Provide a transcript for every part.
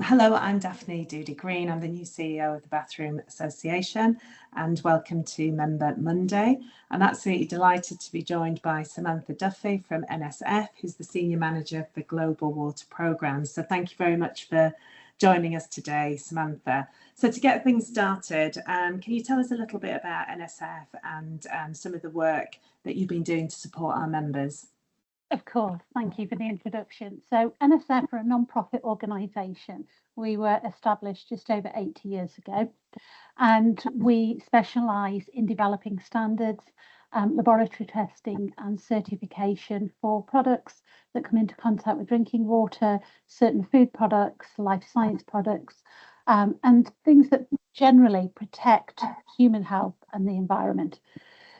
Hello, I'm Daphne Duffy. I'm the new CEO of the Bathroom Association, and welcome to Member Monday. I'm absolutely delighted to be joined by Samantha Duffy from NSF, who's the Senior Manager for Global Water Programmes. So thank you very much for joining us today, Samantha. So to get things started, can you tell us a little bit about NSF and some of the work that you've been doing to support our members? Of course, thank you for the introduction. So NSF are a non-profit organisation. We were established just over 80 years ago, and we specialise in developing standards, laboratory testing and certification for products that come into contact with drinking water, certain food products, life science products, and things that generally protect human health and the environment.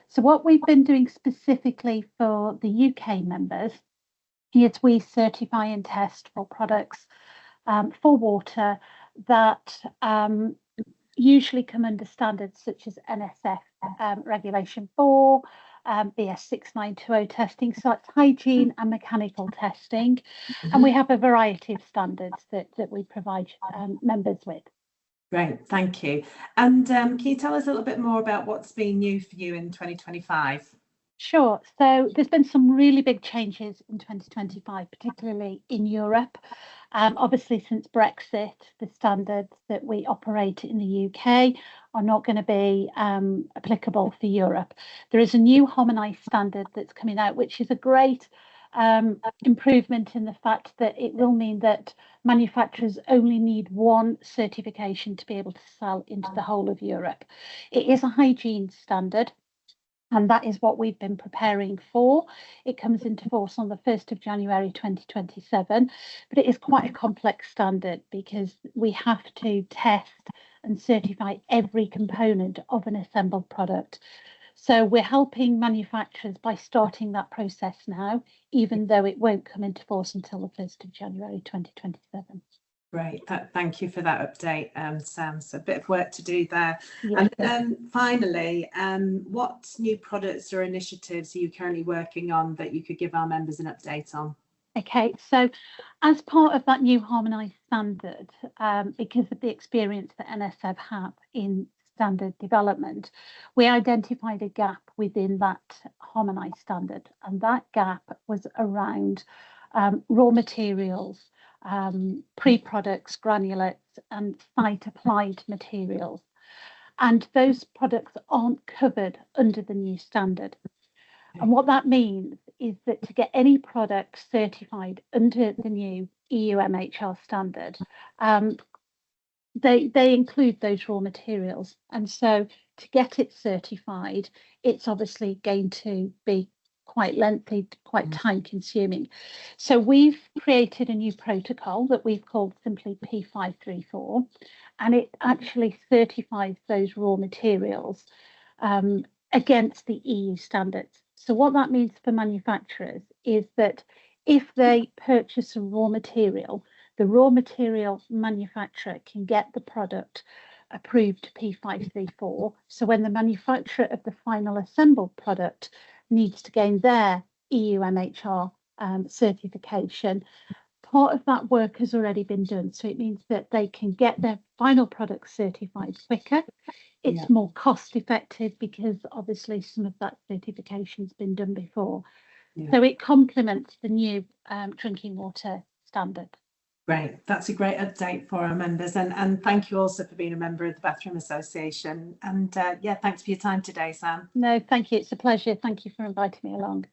So what we've been doing specifically for the UK members is we certify and test for products for water that usually come under standards such as NSF Regulation 4, BS 6920 testing, so that's hygiene and mechanical testing. And we have a variety of standards that we provide members with. Great, thank you. And can you tell us a little bit more about what's been new for you in 2025? Sure. So there's been some really big changes in 2025, particularly in Europe. Obviously, since Brexit, the standards that we operate in the UK are not going to be applicable for Europe. There is a new harmonised standard that's coming out, which is a great improvement in the fact that it will mean that manufacturers only need one certification to be able to sell into the whole of Europe. It is a hygiene standard, and that is what we've been preparing for. It comes into force on the 1st of January 2027, but it is quite a complex standard because we have to test and certify every component of an assembled product. So we're helping manufacturers by starting that process now, even though it won't come into force until the 1st of January 2027. Great, thank you for that update, Sam. So a bit of work to do there. Yeah. And then finally, what new products or initiatives are you currently working on that you could give our members an update on? Okay, so as part of that new harmonised standard, because of the experience that NSF have in standard development, we identified a gap within that harmonised standard, and that gap was around raw materials, pre-products, granulates and site applied materials, and those products aren't covered under the new standard. And what that means is that to get any product certified under the new EU MHR standard, they include those raw materials. And so to get it certified, it's obviously going to be quite lengthy, quite time consuming. So we've created a new protocol that we've called simply P534, and it actually certifies those raw materials against the EU standards. So what that means for manufacturers is that if they purchase a raw material, the raw material manufacturer can get the product approved to P534. So when the manufacturer of the final assembled product needs to gain their EU MHR certification, part of that work has already been done. So it means that they can get their final product certified quicker. It's more cost effective because obviously some of that certification has been done before. So it complements the new drinking water standard. Great, that's a great update for our members, and thank you also for being a member of the Bathroom Association. And yeah, thanks for your time today, Sam. No, thank you. It's a pleasure. Thank you for inviting me along.